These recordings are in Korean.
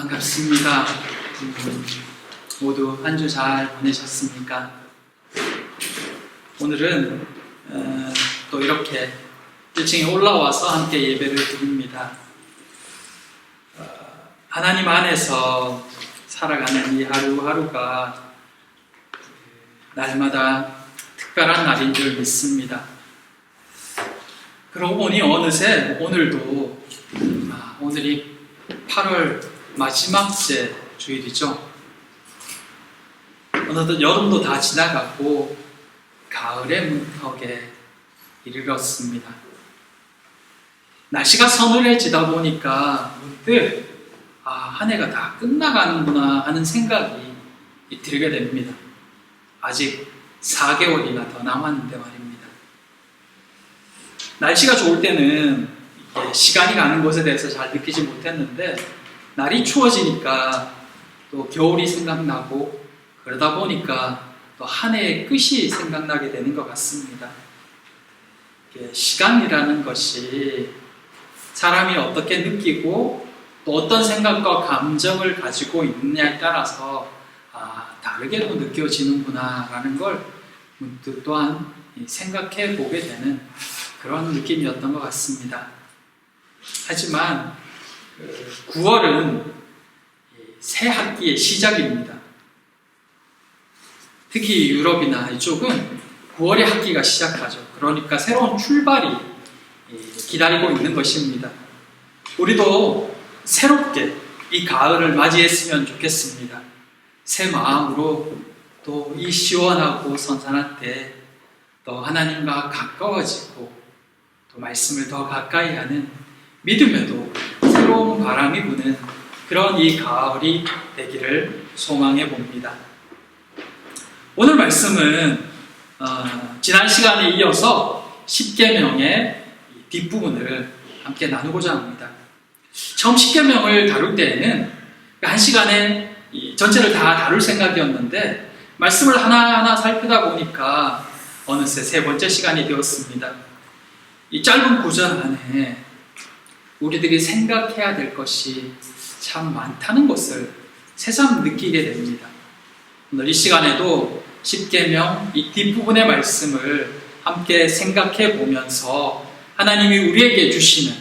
반갑습니다. 모두 한 주 잘 보내셨습니까? 오늘은 또 이렇게 1층에 올라와서 함께 예배를 드립니다. 하나님 안에서 살아가는 이 하루하루가 날마다 특별한 날인 줄 믿습니다. 그러고 보니 어느새 오늘도 오늘이 8월 마지막째 주일이죠. 어느덧 여름도 다 지나가고 가을의 문턱에 이르렀습니다. 날씨가 서늘해지다 보니까 문득 한 해가 다 끝나가는구나 하는 생각이 들게 됩니다. 아직 4개월이나 더 남았는데 말입니다. 날씨가 좋을 때는 시간이 가는 것에 대해서 잘 느끼지 못했는데 날이 추워지니까 또 겨울이 생각나고 그러다 보니까 또 한 해의 끝이 생각나게 되는 것 같습니다. 시간이라는 것이 사람이 어떻게 느끼고 또 어떤 생각과 감정을 가지고 있느냐에 따라서 다르게도 느껴지는구나 라는 걸 문득 또한 생각해 보게 되는 그런 느낌이었던 것 같습니다. 하지만 9월은 새 학기의 시작입니다. 특히 유럽이나 이쪽은 9월에 학기가 시작하죠. 그러니까 새로운 출발이 기다리고 있는 것입니다. 우리도 새롭게 이 가을을 맞이했으면 좋겠습니다. 새 마음으로 또 이 시원하고 선선한 때 또 하나님과 가까워지고 또 말씀을 더 가까이 하는 믿음에도 새로운 바람이 부는 그런 이 가을이 되기를 소망해 봅니다. 오늘 말씀은 지난 시간에 이어서 십계명의 뒷부분을 함께 나누고자 합니다. 처음 십계명을 다룰 때에는 한 시간에 전체를 다 다룰 생각이었는데 말씀을 하나하나 살피다 보니까 어느새 세 번째 시간이 되었습니다. 이 짧은 구절 안에 우리들이 생각해야 될 것이 참 많다는 것을 새삼 느끼게 됩니다. 오늘 이 시간에도 십계명 이 뒷부분의 말씀을 함께 생각해 보면서 하나님이 우리에게 주시는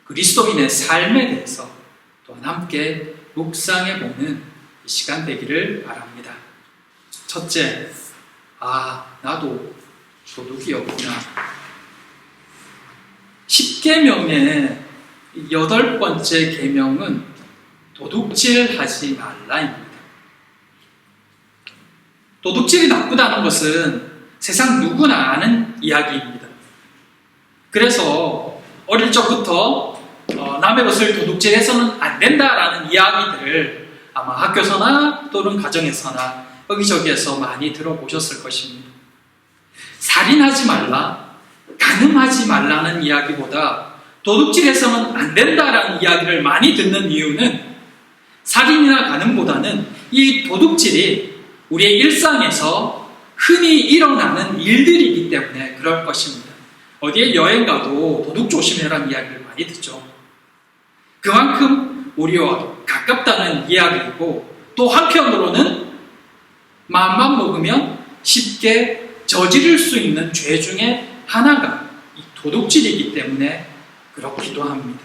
그리스도인의 삶에 대해서 또한 함께 묵상해 보는 이 시간 되기를 바랍니다. 첫째, 나도 도둑이었구나. 십계명의 8번째 계명은 도둑질하지 말라입니다. 도둑질이 나쁘다는 것은 세상 누구나 아는 이야기입니다. 그래서 어릴 적부터 남의 것을 도둑질해서는 안 된다라는 이야기들을 아마 학교에서나 또는 가정에서나 여기저기에서 많이 들어보셨을 것입니다. 살인하지 말라, 간음하지 말라는 이야기보다 도둑질해서는 안 된다라는 이야기를 많이 듣는 이유는 살인이나 간음보다는 이 도둑질이 우리의 일상에서 흔히 일어나는 일들이기 때문에 그럴 것입니다. 어디에 여행 가도 도둑 조심해라는 이야기를 많이 듣죠. 그만큼 우리와 가깝다는 이야기이고 또 한편으로는 마음만 먹으면 쉽게 저지를 수 있는 죄 중에 하나가 이 도둑질이기 때문에 그렇기도 합니다.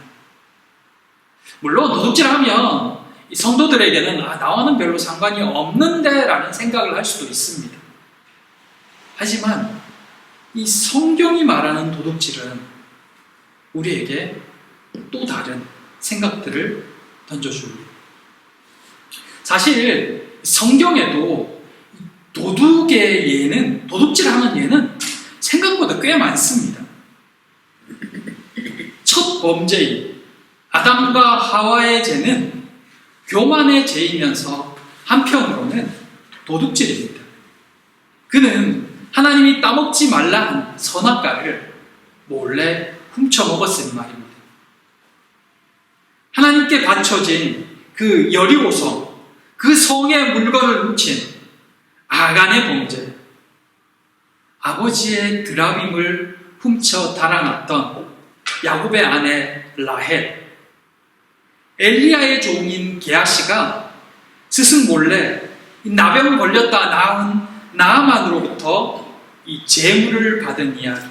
물론 도둑질하면 이 성도들에게는 나와는 별로 상관이 없는데 라는 생각을 할 수도 있습니다. 하지만 이 성경이 말하는 도둑질은 우리에게 또 다른 생각들을 던져줍니다. 사실 성경에도 도둑의 예는, 도둑질하는 예는 생각보다 꽤 많습니다. 첫 범죄인 아담과 하와의 죄는 교만의 죄이면서 한편으로는 도둑질입니다. 그는 하나님이 따먹지 말라 한 선악과를 몰래 훔쳐먹었으니 말입니다. 하나님께 바쳐진 그 여리고성, 그 성의 물건을 훔친 아간의 범죄, 아버지의 드라빔을 훔쳐 달아났던 야곱의 아내 라헬, 엘리야의 종인 게하시가 스승 몰래 나병 걸렸다 나은 나아만으로부터 이 재물을 받은 이야기.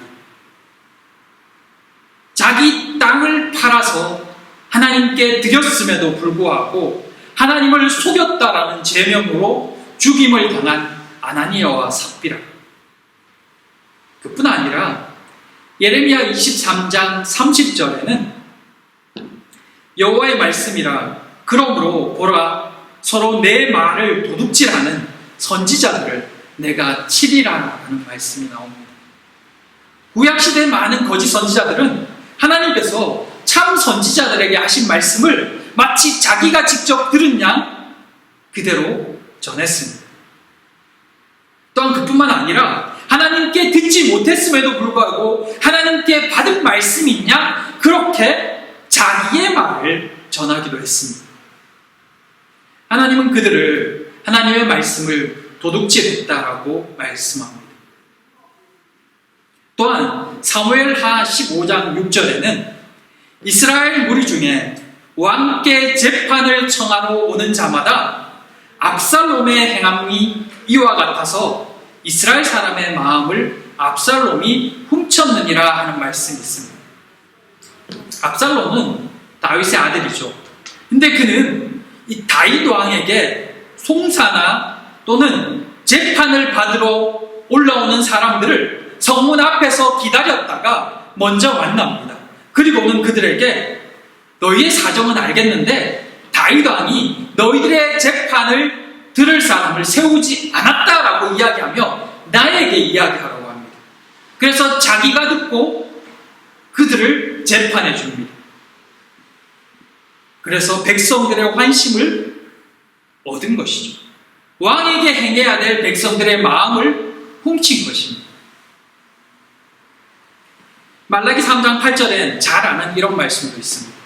자기 땅을 팔아서 하나님께 드렸음에도 불구하고 하나님을 속였다라는 제명으로 죽임을 당한 아나니아와 삽비라. 그뿐 아니라 예레미야 23장 30절에는 여호와의 말씀이라 그러므로 보라 서로 내 말을 도둑질하는 선지자들을 내가 치리라 하는 말씀이 나옵니다. 구약시대의 많은 거짓 선지자들은 하나님께서 참 선지자들에게 하신 말씀을 마치 자기가 직접 들은 양 그대로 전했습니다. 또한 그뿐만 아니라 하나님께 듣지 못했음에도 불구하고 하나님께 받은 말씀이 있냐? 그렇게 자기의 말을 전하기도 했습니다. 하나님은 그들을 하나님의 말씀을 도둑질했다라고 말씀합니다. 또한 사무엘하 15장 6절에는 이스라엘 무리 중에 왕께 재판을 청하러 오는 자마다 압살롬의 행함이 이와 같아서 이스라엘 사람의 마음을 압살롬이 훔쳤느니라 하는 말씀이 있습니다. 압살롬은 다윗의 아들이죠. 근데 그는 이 다윗 왕에게 송사나 또는 재판을 받으러 올라오는 사람들을 성문 앞에서 기다렸다가 먼저 만납니다. 그리고는 그들에게 너희의 사정은 알겠는데 다윗 왕이 너희들의 재판을 들을 사람을 세우지 않았다라고 이야기하며 나에게 이야기하라고 합니다. 그래서 자기가 듣고 그들을 재판해 줍니다. 그래서 백성들의 환심을 얻은 것이죠. 왕에게 행해야 될 백성들의 마음을 훔친 것입니다. 말라기 3장 8절엔 잘 아는 이런 말씀도 있습니다.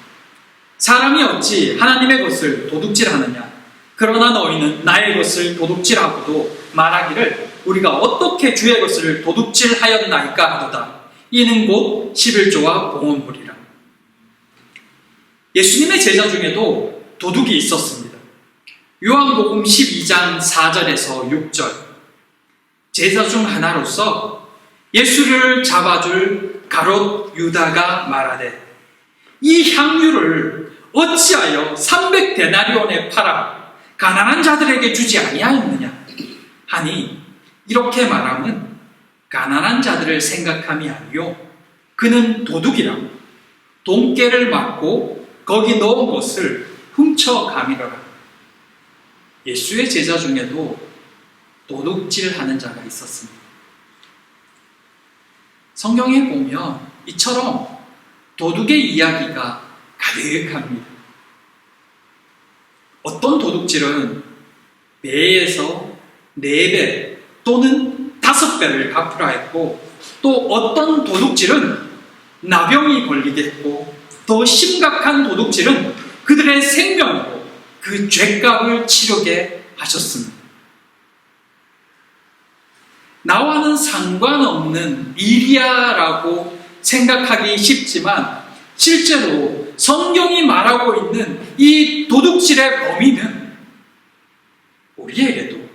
사람이 어찌 하나님의 것을 도둑질하느냐? 그러나 너희는 나의 것을 도둑질하고도 말하기를 우리가 어떻게 주의 것을 도둑질하였나이까 하도다. 이는 곧 11조와 봉헌물이라. 예수님의 제자 중에도 도둑이 있었습니다. 요한복음 12장 4절에서 6절. 제자 중 하나로서 예수를 잡아줄 가롯 유다가 말하되 이 향유를 어찌하여 300데나리온에 팔아 가난한 자들에게 주지 아니하였느냐 하니 이렇게 말하면 가난한 자들을 생각함이 아니요 그는 도둑이라 돈깨를 맞고 거기 넣은 것을 훔쳐가미러라. 예수의 제자 중에도 도둑질하는 자가 있었습니다. 성경에 보면 이처럼 도둑의 이야기가 가득합니다. 어떤 도둑질은 배에서 4배 또는 5배를 갚으라 했고 또 어떤 도둑질은 나병이 걸리게 했고 더 심각한 도둑질은 그들의 생명으로 그 죄값을 치르게 하셨습니다. 나와는 상관없는 일이야라고 생각하기 쉽지만 실제로 성경이 말하고 있는 이 도둑질의 범인은 우리에게도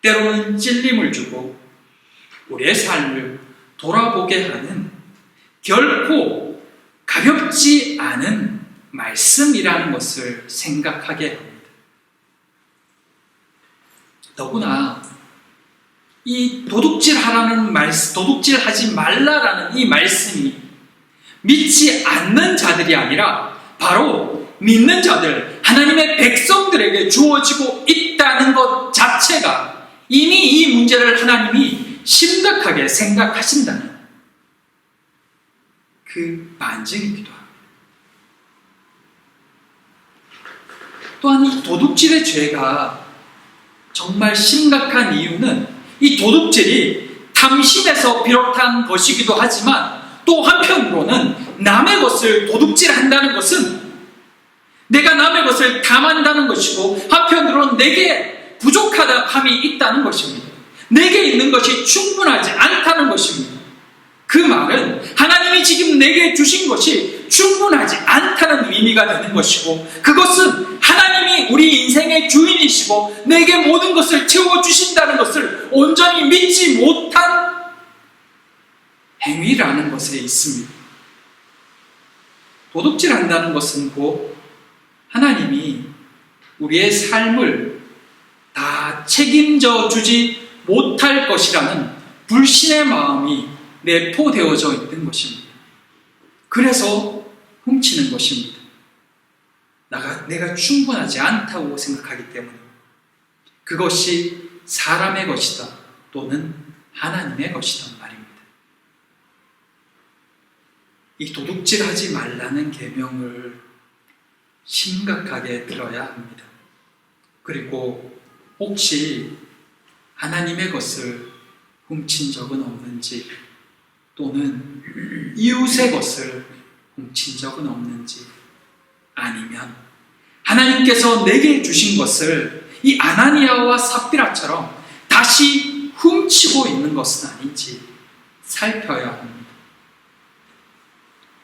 때로는 찔림을 주고 우리의 삶을 돌아보게 하는 결코 가볍지 않은 말씀이라는 것을 생각하게 합니다. 더구나 이 도둑질하라는 말씀, 도둑질하지 말라라는 이 말씀이 믿지 않는 자들이 아니라 바로 믿는 자들, 하나님의 백성들에게 주어지고 있다는 것 자체가 이미 이 문제를 하나님이 심각하게 생각하신다는 그 반증이기도 합니다. 또한 이 도둑질의 죄가 정말 심각한 이유는 이 도둑질이 탐심에서 비롯한 것이기도 하지만 또 한편으로는 남의 것을 도둑질한다는 것은 내가 남의 것을 탐한다는 것이고 한편으로는 내게 부족하다 함이 있다는 것입니다. 내게 있는 것이 충분하지 않다는 것입니다. 그 말은 하나님이 지금 내게 주신 것이 충분하지 않다는 의미가 되는 것이고, 그것은 하나님이 우리 인생의 주인이시고 내게 모든 것을 채워주신다는 것을 온전히 믿지 못한 행위라는 것에 있습니다. 도둑질한다는 것은 곧 하나님이 우리의 삶을 다 책임져 주지 못할 것이라는 불신의 마음이 내포되어져 있는 것입니다. 그래서 훔치는 것입니다. 내가 충분하지 않다고 생각하기 때문에 그것이 사람의 것이다 또는 하나님의 것이란 말입니다. 이 도둑질하지 말라는 계명을 심각하게 들어야 합니다. 그리고 혹시 하나님의 것을 훔친 적은 없는지, 또는 이웃의 것을 훔친 적은 없는지, 아니면 하나님께서 내게 주신 것을 이 아나니아와 삽비라처럼 다시 훔치고 있는 것은 아닌지 살펴야 합니다.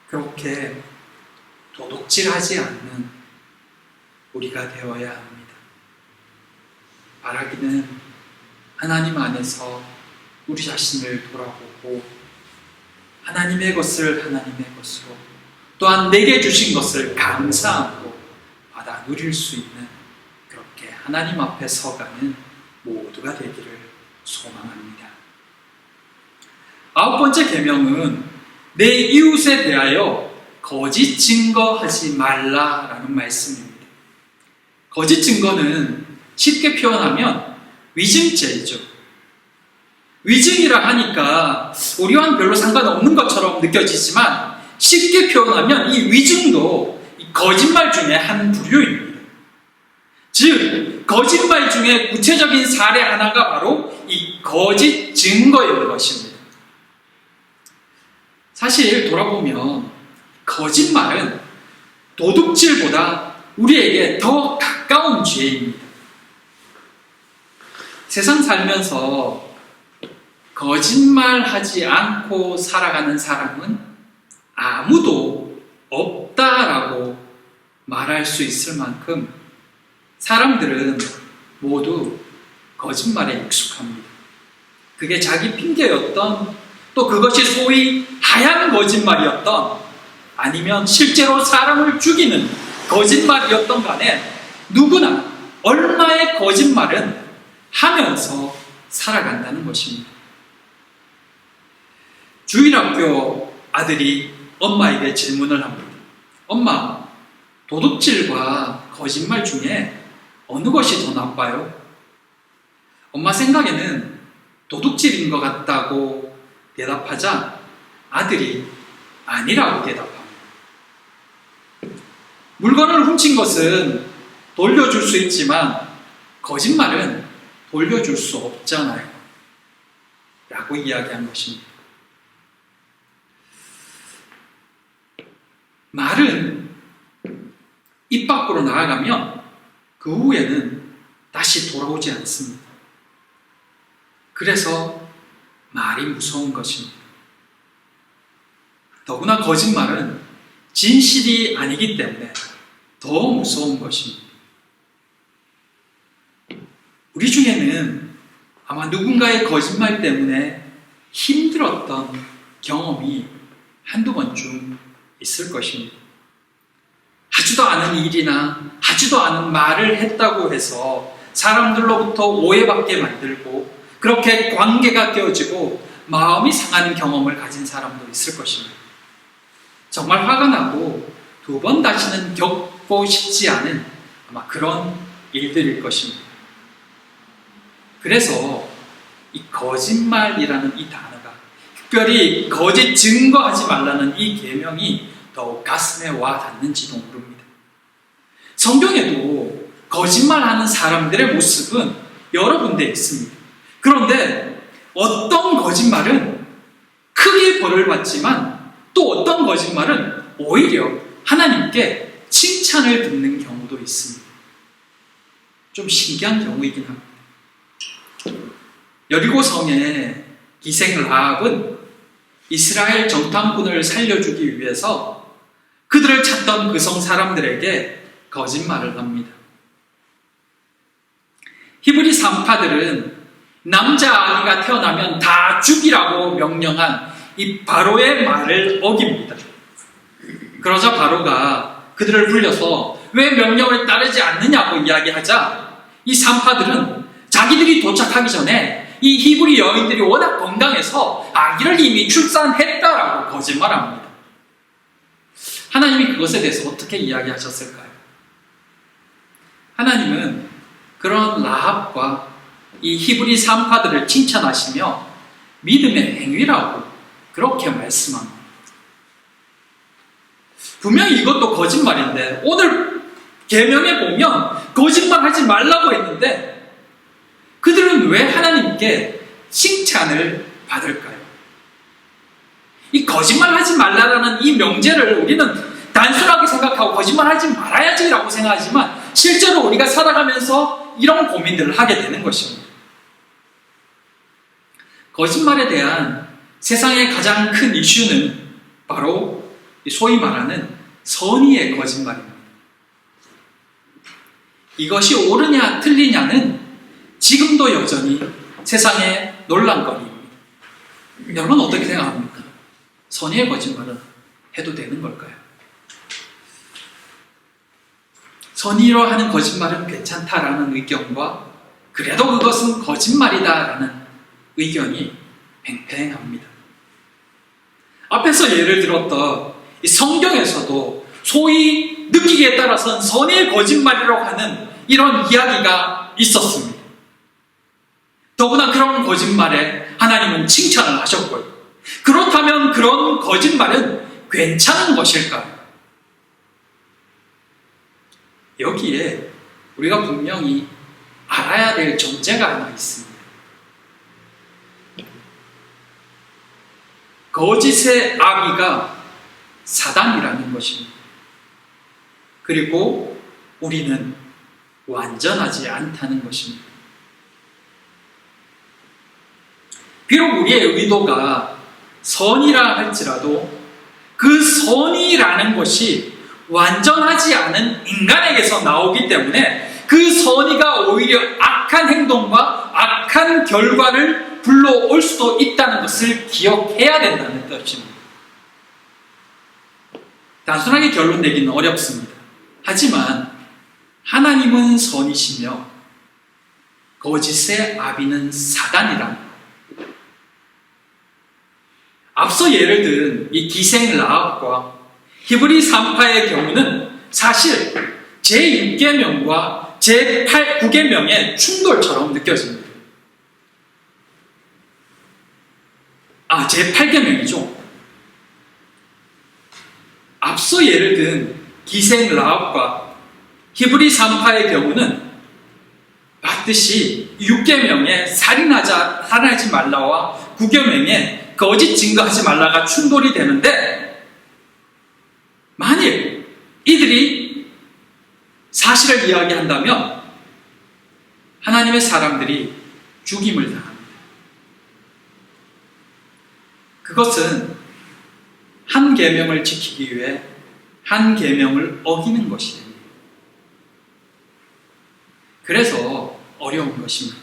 그렇게 도둑질하지 않는 우리가 되어야 합니다. 바라기는 하나님 안에서 우리 자신을 돌아보고 하나님의 것을 하나님의 것으로, 또한 내게 주신 것을 감사하고 받아 누릴 수 있는 그렇게 하나님 앞에 서가는 모두가 되기를 소망합니다. 9번째 계명은 내 이웃에 대하여 거짓 증거하지 말라라는 말씀입니다. 거짓 증거는 쉽게 표현하면 위증죄이죠. 위증이라 하니까 우리와는 별로 상관없는 것처럼 느껴지지만, 쉽게 표현하면 이 위증도 거짓말 중에 한 부류입니다. 즉, 거짓말 중에 구체적인 사례 하나가 바로 이 거짓 증거인 것입니다. 사실 돌아보면 거짓말은 도둑질보다 우리에게 더 가까운 죄입니다. 세상 살면서 거짓말하지 않고 살아가는 사람은 아무도 없다라고 말할 수 있을 만큼 사람들은 모두 거짓말에 익숙합니다. 그게 자기 핑계였던, 또 그것이 소위 하얀 거짓말이었던, 아니면 실제로 사람을 죽이는 거짓말이었던 간에 누구나 얼마의 거짓말은 하면서 살아간다는 것입니다. 주일학교 아들이 엄마에게 질문을 합니다. 엄마, 도둑질과 거짓말 중에 어느 것이 더 나빠요? 엄마 생각에는 도둑질인 것 같다고 대답하자 아들이 아니라고 대답합니다. 물건을 훔친 것은 돌려줄 수 있지만 거짓말은 돌려줄 수 없잖아요. 라고 이야기한 것입니다. 말은 입 밖으로 나아가면 그 후에는 다시 돌아오지 않습니다. 그래서 말이 무서운 것입니다. 더구나 거짓말은 진실이 아니기 때문에 더 무서운 것입니다. 우리 중에는 아마 누군가의 거짓말 때문에 힘들었던 경험이 한두 번쯤 있을 것입니다. 하지도 않은 일이나 하지도 않은 말을 했다고 해서 사람들로부터 오해받게 만들고, 그렇게 관계가 깨어지고 마음이 상하는 경험을 가진 사람도 있을 것입니다. 정말 화가 나고 두 번 다시는 겪고 싶지 않은 아마 그런 일들일 것입니다. 그래서 이 거짓말이라는 이 단어가, 특별히 거짓 증거하지 말라는 이 계명이 더욱 가슴에 와 닿는지도 모릅니다. 성경에도 거짓말하는 사람들의 모습은 여러 군데 있습니다. 그런데 어떤 거짓말은 크게 벌을 받지만, 또 어떤 거짓말은 오히려 하나님께 칭찬을 듣는 경우도 있습니다. 좀 신기한 경우이긴 합니다. 여리고 성의 기생 라합은 이스라엘 정탐꾼을 살려주기 위해서 그들을 찾던 그 성 사람들에게 거짓말을 합니다. 히브리 산파들은 남자 아기가 태어나면 다 죽이라고 명령한 이 바로의 말을 어깁니다. 그러자 바로가 그들을 불려서 왜 명령을 따르지 않느냐고 이야기하자 이 산파들은 자기들이 도착하기 전에 이 히브리 여인들이 워낙 건강해서 아기를 이미 출산했다라고 거짓말합니다. 하나님이 그것에 대해서 어떻게 이야기하셨을까요? 하나님은 그런 라합과 이 히브리 산파들을 칭찬하시며 믿음의 행위라고 그렇게 말씀합니다. 분명히 이것도 거짓말인데 오늘 계명에 보면 거짓말하지 말라고 했는데 그들은 왜 하나님께 칭찬을 받을까요? 이 거짓말하지 말라라는 이 명제를 우리는 단순하게 생각하고 거짓말하지 말아야지라고 생각하지만 실제로 우리가 살아가면서 이런 고민들을 하게 되는 것입니다. 거짓말에 대한 세상의 가장 큰 이슈는 바로 소위 말하는 선의의 거짓말입니다. 이것이 옳으냐 틀리냐는 지금도 여전히 세상의 논란거리입니다. 여러분 어떻게 생각합니까? 선의의 거짓말은 해도 되는 걸까요? 선의로 하는 거짓말은 괜찮다라는 의견과 그래도 그것은 거짓말이다라는 의견이 팽팽합니다. 앞에서 예를 들었던 이 성경에서도 소위 느끼기에 따라서는 선의의 거짓말이라고 하는 이런 이야기가 있었습니다. 더구나 그런 거짓말에 하나님은 칭찬을 하셨고요. 그렇다면 그런 거짓말은 괜찮은 것일까요? 여기에 우리가 분명히 알아야 될 전제가 하나 있습니다. 거짓의 아비가 사단이라는 것입니다. 그리고 우리는 완전하지 않다는 것입니다. 비록 우리의 의도가 선이라 할지라도 그 선이라는 것이 완전하지 않은 인간에게서 나오기 때문에 그 선의가 오히려 악한 행동과 악한 결과를 불러올 수도 있다는 것을 기억해야 된다는 뜻입니다. 단순하게 결론 내기는 어렵습니다. 하지만 하나님은 선이시며 거짓의 아비는 사단이라는 것. 앞서 예를 든 이 기생 라합과 히브리 산파의 경우는 사실 제6계명과 제9계명의 충돌처럼 느껴집니다. 제8계명이죠. 앞서 예를 든 기생 라합과 히브리 산파의 경우는 반드시 6계명의 살인하지 말라와 9계명의 거짓 증거하지 말라가 충돌이 되는데 만일 이들이 사실을 이야기한다면 하나님의 사람들이 죽임을 당합니다. 그것은 한 계명을 지키기 위해 한 계명을 어기는 것이에요. 그래서 어려운 것입니다.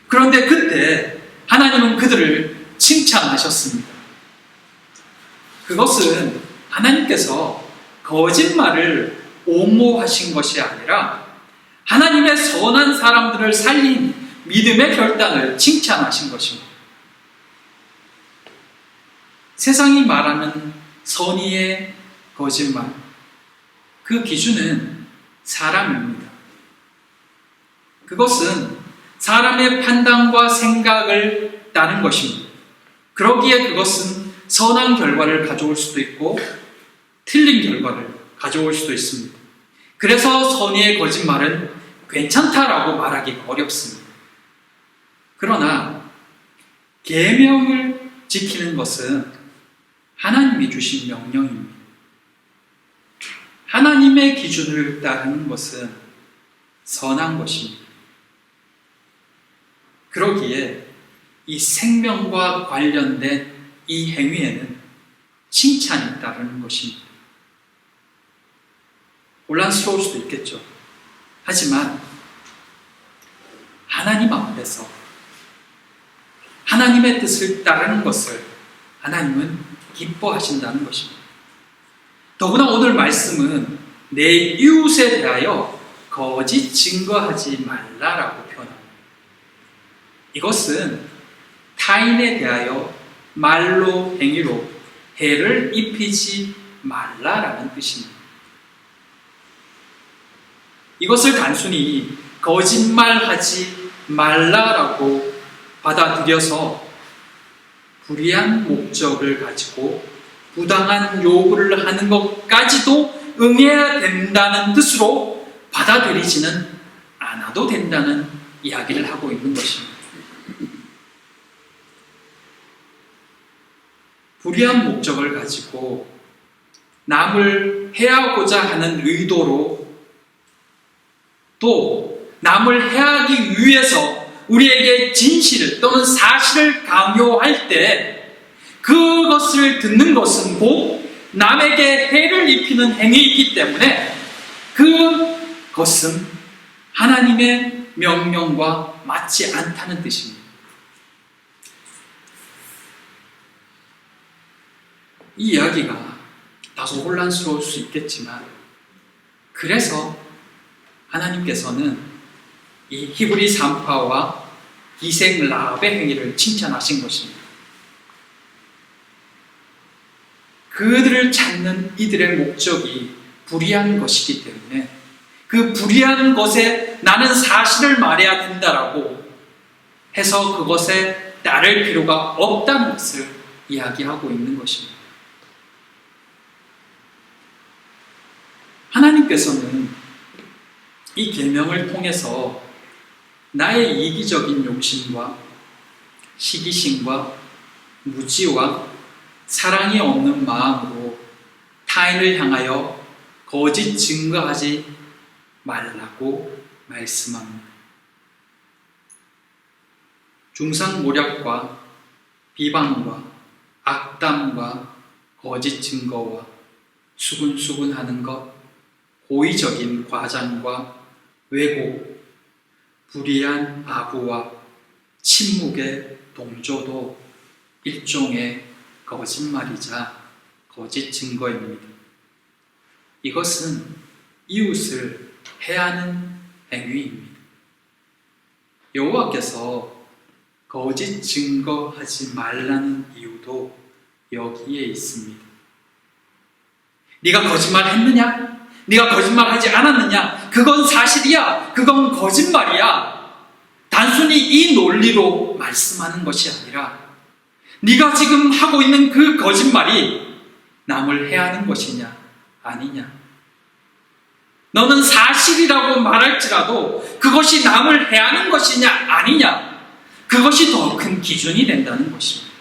그런데 그때 하나님은 그들을 칭찬하셨습니다. 그것은 하나님께서 거짓말을 옹호하신 것이 아니라 하나님의 선한 사람들을 살린 믿음의 결단을 칭찬하신 것입니다. 세상이 말하는 선의의 거짓말, 그 기준은 사람입니다. 그것은 사람의 판단과 생각을 따른 것입니다. 그러기에 그것은 선한 결과를 가져올 수도 있고 틀린 결과를 가져올 수도 있습니다. 그래서 선의의 거짓말은 괜찮다라고 말하기가 어렵습니다. 그러나 계명을 지키는 것은 하나님이 주신 명령입니다. 하나님의 기준을 따르는 것은 선한 것입니다. 그러기에 이 생명과 관련된 이 행위에는 칭찬이 따르는 것입니다. 혼란스러울 수도 있겠죠. 하지만 하나님 앞에서 하나님의 뜻을 따르는 것을 하나님은 기뻐하신다는 것입니다. 더구나 오늘 말씀은 내 이웃에 대하여 거짓 증거하지 말라라고 표현합니다. 이것은 타인에 대하여 말로 행위로 해를 입히지 말라라는 뜻입니다. 이것을 단순히 거짓말하지 말라라고 받아들여서 불의한 목적을 가지고 부당한 요구를 하는 것까지도 응해야 된다는 뜻으로 받아들이지는 않아도 된다는 이야기를 하고 있는 것입니다. 불의한 목적을 가지고 남을 해하고자 하는 의도로 또 남을 해하기 위해서 우리에게 진실을 또는 사실을 강요할 때 그것을 듣는 것은 곧 남에게 해를 입히는 행위이기 때문에 그것은 하나님의 명령과 맞지 않다는 뜻입니다. 이 이야기가 다소 혼란스러울 수 있겠지만 그래서 하나님께서는 이 히브리 산파와 기생 라합의 행위를 칭찬하신 것입니다. 그들을 찾는 이들의 목적이 불의한 것이기 때문에 그 불의한 것에 나는 사실을 말해야 된다라고 해서 그것에 따를 필요가 없다는 것을 이야기하고 있는 것입니다. 하나님께서는 이 계명을 통해서 나의 이기적인 욕심과 시기심과 무지와 사랑이 없는 마음으로 타인을 향하여 거짓 증거하지 말라고 말씀합니다. 중상모략과 비방과 악담과 거짓 증거와 수군수군하는 것, 고의적인 과장과 왜곡, 불의한 아부와 침묵의 동조도 일종의 거짓말이자 거짓 증거입니다. 이것은 이웃을 해하는 행위입니다. 여호와께서 거짓 증거하지 말라는 이유도 여기에 있습니다. 네가 거짓말했느냐? 네가 거짓말하지 않았느냐? 그건 사실이야. 그건 거짓말이야. 단순히 이 논리로 말씀하는 것이 아니라 네가 지금 하고 있는 그 거짓말이 남을 해하는 것이냐 아니냐. 너는 사실이라고 말할지라도 그것이 남을 해하는 것이냐 아니냐. 그것이 더 큰 기준이 된다는 것입니다.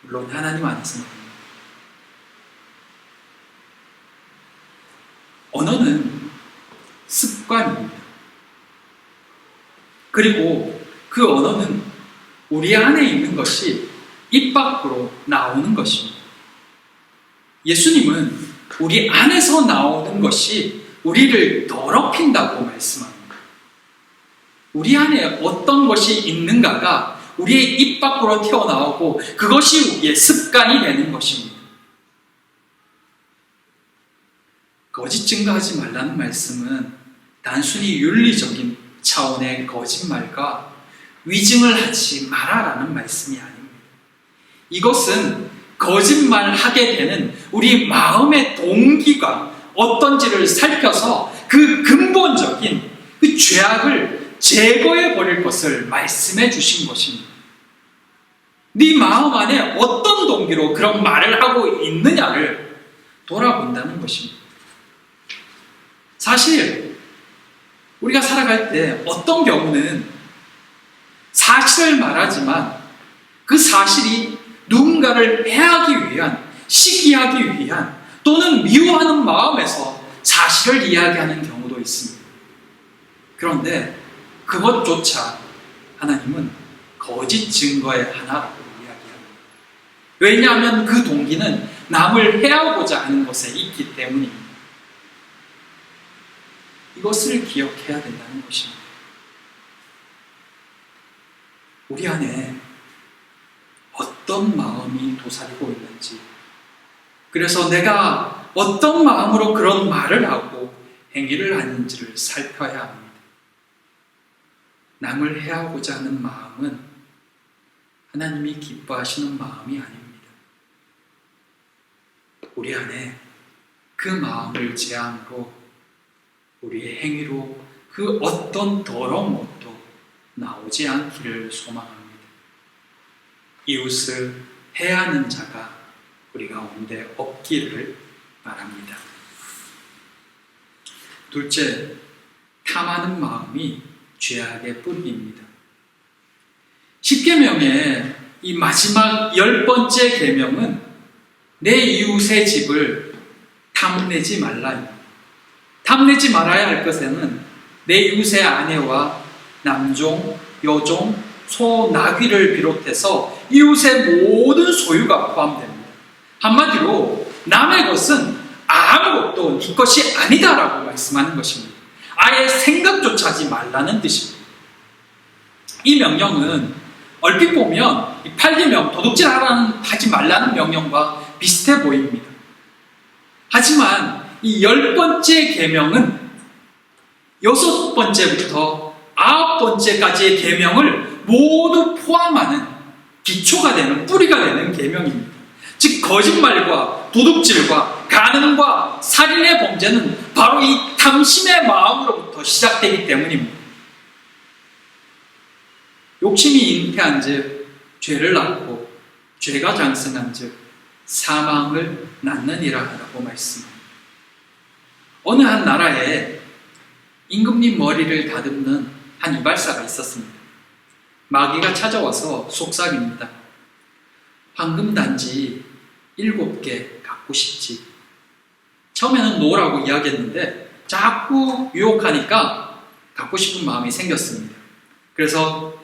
물론 하나님 안에서는 언어는 습관입니다. 그리고 그 언어는 우리 안에 있는 것이 입 밖으로 나오는 것입니다. 예수님은 우리 안에서 나오는 것이 우리를 더럽힌다고 말씀합니다. 우리 안에 어떤 것이 있는가가 우리의 입 밖으로 튀어나오고 그것이 우리의 습관이 되는 것입니다. 거짓 증거하지 말라는 말씀은 단순히 윤리적인 차원의 거짓말과 위증을 하지 마라라는 말씀이 아닙니다. 이것은 거짓말하게 되는 우리 마음의 동기가 어떤지를 살펴서 그 근본적인 그 죄악을 제거해 버릴 것을 말씀해 주신 것입니다. 네 마음 안에 어떤 동기로 그런 말을 하고 있느냐를 돌아본다는 것입니다. 사실 우리가 살아갈 때 어떤 경우는 사실을 말하지만 그 사실이 누군가를 해하기 위한, 시기하기 위한 또는 미워하는 마음에서 사실을 이야기하는 경우도 있습니다. 그런데 그것조차 하나님은 거짓 증거의 하나라고 이야기합니다. 왜냐하면 그 동기는 남을 해하고자 하는 것에 있기 때문입니다. 이것을 기억해야 된다는 것입니다. 우리 안에 어떤 마음이 도사리고 있는지, 그래서 내가 어떤 마음으로 그런 말을 하고 행위를 하는지를 살펴야 합니다. 남을 해하고자 하는 마음은 하나님이 기뻐하시는 마음이 아닙니다. 우리 안에 그 마음을 제한으로 우리의 행위로 그 어떤 더러운 것도 나오지 않기를 소망합니다. 이웃을 해하는 자가 우리 가운데 없기를 바랍니다. 둘째, 탐하는 마음이 죄악의 뿌리입니다. 10계명의 이 마지막 10번째 계명은 내 이웃의 집을 탐내지 말라입니다. 탐내지 말아야 할 것에는 내 이웃의 아내와 남종, 여종, 소, 나귀를 비롯해서 이웃의 모든 소유가 포함됩니다. 한마디로 남의 것은 아무것도 네 것이 아니다라고 말씀하는 것입니다. 아예 생각조차 하지 말라는 뜻입니다. 이 명령은 얼핏 보면 이 8계명 도둑질 하지 말라는 명령과 비슷해 보입니다. 하지만 이 10번째 계명은 6번째부터 9번째까지의 계명을 모두 포함하는 기초가 되는, 뿌리가 되는 계명입니다. 즉 거짓말과 도둑질과 간음과 살인의 범죄는 바로 이 탐심의 마음으로부터 시작되기 때문입니다. 욕심이 잉태한 즉 죄를 낳고 죄가 장성한 즉 사망을 낳느니라 라고 말씀합니다. 어느 한 나라에 임금님 머리를 다듬는 한 이발사가 있었습니다. 마귀가 찾아와서 속삭입니다. 황금단지 7개 갖고 싶지. 처음에는 노라고 이야기했는데 자꾸 유혹하니까 갖고 싶은 마음이 생겼습니다. 그래서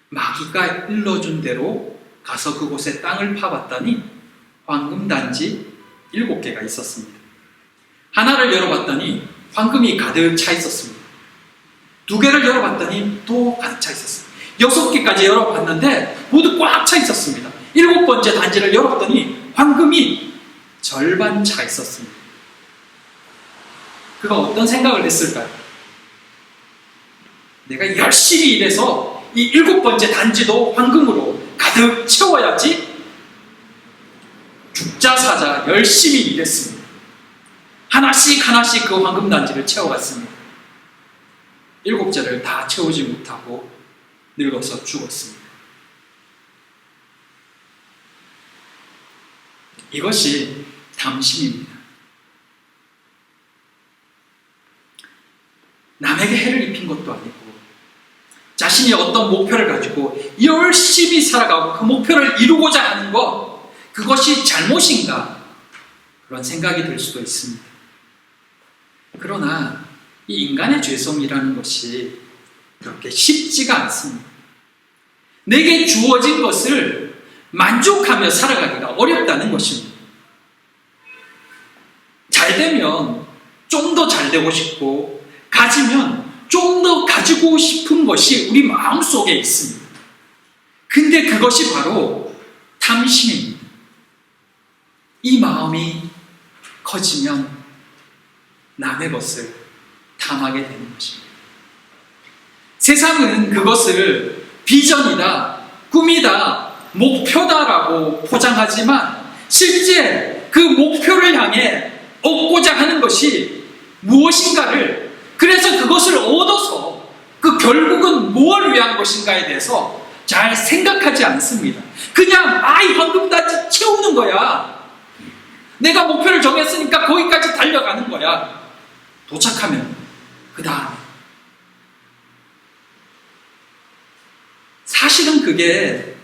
마귀가 일러준 대로 가서 그곳에 땅을 파봤더니 황금단지 7개가 있었습니다. 하나를 열어봤더니 황금이 가득 차 있었습니다. 2개를 열어봤더니 또 가득 차 있었습니다. 6개까지 열어봤는데 모두 꽉 차 있었습니다. 7번째 단지를 열어봤더니 황금이 절반 차 있었습니다. 그가 어떤 생각을 했을까요? 내가 열심히 일해서 이 7번째 단지도 황금으로 가득 채워야지. 죽자 사자 열심히 일했습니다. 하나씩 하나씩 그 황금 단지를 채워갔습니다. 7개를 다 채우지 못하고 늙어서 죽었습니다. 이것이 탐심입니다. 남에게 해를 입힌 것도 아니고 자신이 어떤 목표를 가지고 열심히 살아가고 그 목표를 이루고자 하는 것, 그것이 잘못인가? 그런 생각이 들 수도 있습니다. 그러나 이 인간의 죄성이라는 것이 그렇게 쉽지가 않습니다. 내게 주어진 것을 만족하며 살아가기가 어렵다는 것입니다. 잘 되면 좀 더 잘 되고 싶고, 가지면 좀 더 가지고 싶은 것이 우리 마음속에 있습니다. 근데 그것이 바로 탐심입니다. 이 마음이 커지면 남의 것을 탐하게 되는 것입니다. 세상은 그것을 비전이다, 꿈이다, 목표다라고 포장하지만 실제 그 목표를 향해 얻고자 하는 것이 무엇인가를, 그래서 그것을 얻어서 그 결국은 무엇을 위한 것인가에 대해서 잘 생각하지 않습니다. 그냥 이 황금단지 채우는 거야. 내가 목표를 정했으니까 거기까지 달려가는 거야. 도착하면 그 다음에. 사실은 그게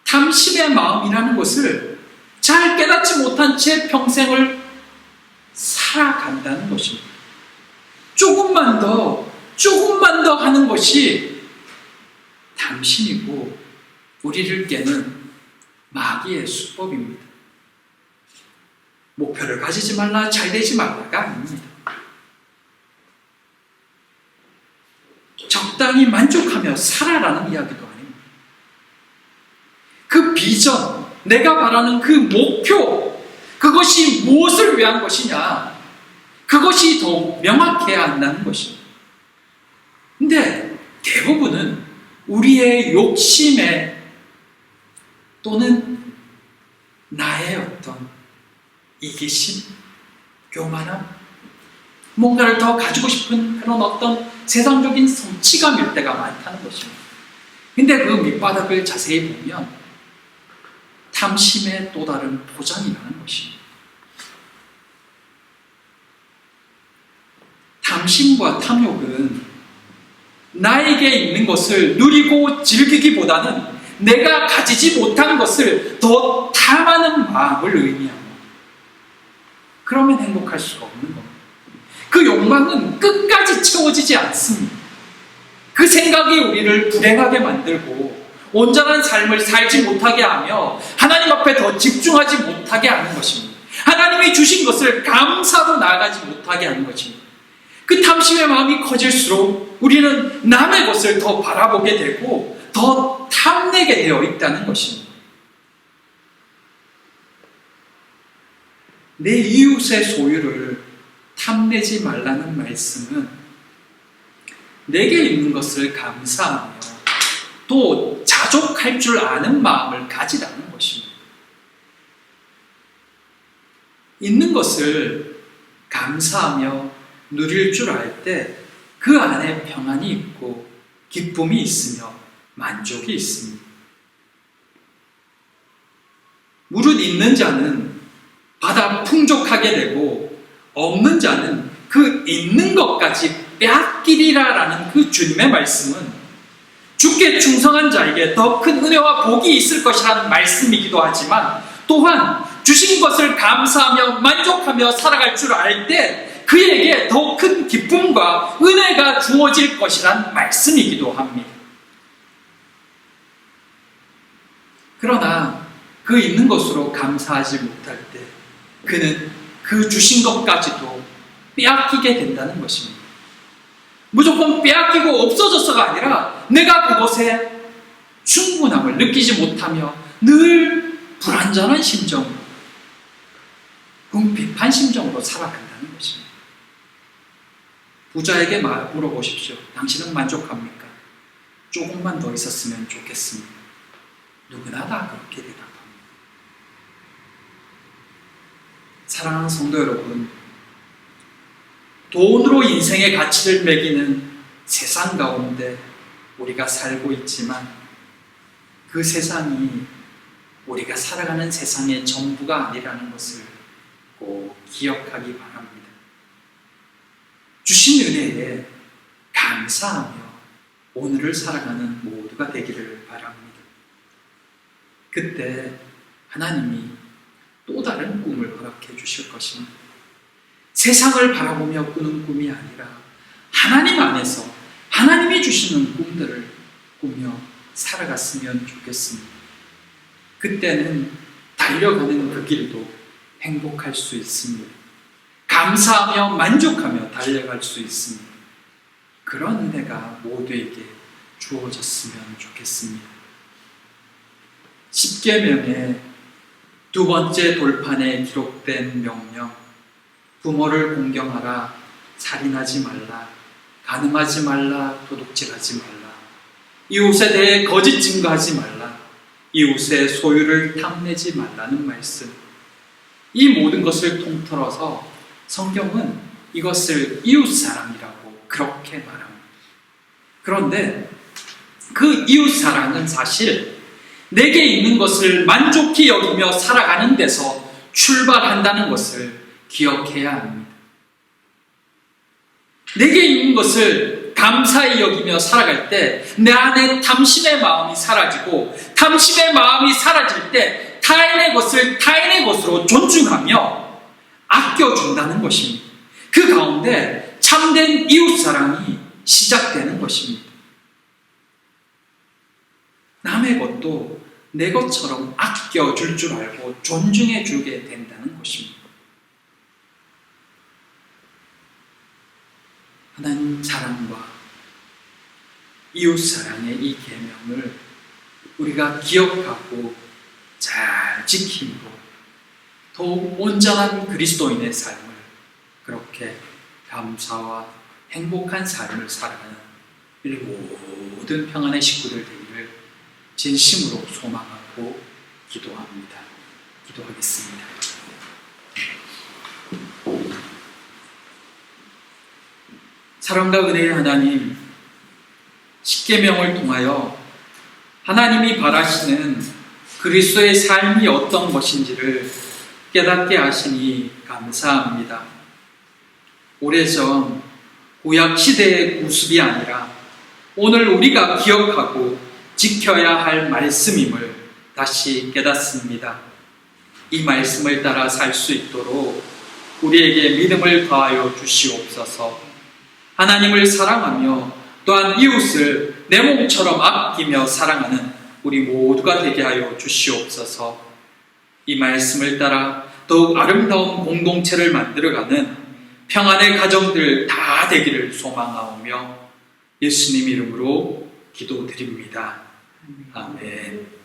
탐심의 마음이라는 것을 잘 깨닫지 못한 채 평생을 살아간다는 것입니다. 조금만 더 하는 것이 탐심이고 우리를 깨는 마귀의 수법입니다. 목표를 가지지 말라, 잘 되지 말라가 아닙니다. 적당히 만족하며 살아라는 이야기도 아닙니다. 그 비전, 내가 바라는 그 목표, 그것이 무엇을 위한 것이냐, 그것이 더 명확해야 한다는 것입니다. 근데 대부분은 우리의 욕심에 또는 나의 어떤 이기심, 교만함, 뭔가를 더 가지고 싶은 그런 어떤 세상적인 성취감일 때가 많다는 것입니다. 근데 그 밑바닥을 자세히 보면 탐심의 또 다른 포장이라는 것입니다. 탐심과 탐욕은 나에게 있는 것을 누리고 즐기기보다는 내가 가지지 못한 것을 더 탐하는 마음을 의미합니다. 그러면 행복할 수가 없는 겁니다. 그 욕망은 끝까지 채워지지 않습니다. 그 생각이 우리를 불행하게 만들고 온전한 삶을 살지 못하게 하며 하나님 앞에 더 집중하지 못하게 하는 것입니다. 하나님이 주신 것을 감사로 나아가지 못하게 하는 것입니다. 그 탐심의 마음이 커질수록 우리는 남의 것을 더 바라보게 되고 더 탐내게 되어 있다는 것입니다. 내 이웃의 소유를 탐내지 말라는 말씀은 내게 있는 것을 감사하며 또 자족할 줄 아는 마음을 가지라는 것입니다. 있는 것을 감사하며 누릴 줄 알 때 그 안에 평안이 있고 기쁨이 있으며 만족이 있습니다. 무릇 있는 자는 받아 풍족하게 되고 없는 자는 그 있는 것까지 빼앗기리라라는 그 주님의 말씀은 주께 충성한 자에게 더 큰 은혜와 복이 있을 것이라는 말씀이기도 하지만 또한 주신 것을 감사하며 만족하며 살아갈 줄 알 때 그에게 더 큰 기쁨과 은혜가 주어질 것이란 말씀이기도 합니다. 그러나 그 있는 것으로 감사하지 못할 때 그는 그 주신 것까지도 빼앗기게 된다는 것입니다. 무조건 빼앗기고 없어져서가 아니라 내가 그것에 충분함을 느끼지 못하며 늘 불완전한 심정으로 궁핍한 심정으로 살아간다는 것입니다. 부자에게 물어보십시오. 당신은 만족합니까? 조금만 더 있었으면 좋겠습니다. 누구나 다 그렇게 대답합니다. 사랑하는 성도 여러분, 돈으로 인생의 가치를 매기는 세상 가운데 우리가 살고 있지만 그 세상이 우리가 살아가는 세상의 전부가 아니라는 것을 꼭 기억하기 바랍니다. 주신 은혜에 감사하며 오늘을 살아가는 모두가 되기를 바랍니다. 그때 하나님이 또 다른 꿈을 허락해 주실 것입니다. 세상을 바라보며 꾸는 꿈이 아니라 하나님 안에서 하나님이 주시는 꿈들을 꾸며 살아갔으면 좋겠습니다. 그때는 달려가는 그 길도 행복할 수 있습니다. 감사하며 만족하며 달려갈 수 있습니다. 그런 은혜가 모두에게 주어졌으면 좋겠습니다. 십계명의 두 번째 돌판에 기록된 명령, 부모를 공경하라, 살인하지 말라, 간음하지 말라, 도둑질하지 말라, 이웃에 대해 거짓 증거하지 말라, 이웃의 소유를 탐내지 말라는 말씀. 이 모든 것을 통틀어서 성경은 이것을 이웃사랑이라고 그렇게 말합니다. 그런데 그 이웃사랑은 사실 내게 있는 것을 만족히 여기며 살아가는 데서 출발한다는 것을 기억해야 합니다. 내게 있는 것을 감사히 여기며 살아갈 때 내 안에 탐심의 마음이 사라지고 탐심의 마음이 사라질 때 타인의 것을 타인의 것으로 존중하며 아껴준다는 것입니다. 그 가운데 참된 이웃사랑이 시작되는 것입니다. 남의 것도 내 것처럼 아껴줄 줄 알고 존중해 주게 된다는 것입니다. 하나님 사랑과 이웃 사랑의 이 계명을 우리가 기억하고 잘 지킴으로 더욱 온전한 그리스도인의 삶을, 그렇게 감사와 행복한 삶을 살아가는 우리 모든 평안의 식구들 되기를 진심으로 소망하고 기도합니다. 기도하겠습니다. 사랑과 은혜의 하나님, 십계명을 통하여 하나님이 바라시는 그리스도의 삶이 어떤 것인지를 깨닫게 하시니 감사합니다. 오래전 구약 시대의 구습이 아니라 오늘 우리가 기억하고 지켜야 할 말씀임을 다시 깨닫습니다. 이 말씀을 따라 살 수 있도록 우리에게 믿음을 더하여 주시옵소서. 하나님을 사랑하며 또한 이웃을 내 몸처럼 아끼며 사랑하는 우리 모두가 되게 하여 주시옵소서. 이 말씀을 따라 더욱 아름다운 공동체를 만들어가는 평안의 가정들 다 되기를 소망하오며 예수님 이름으로 기도드립니다. 아멘.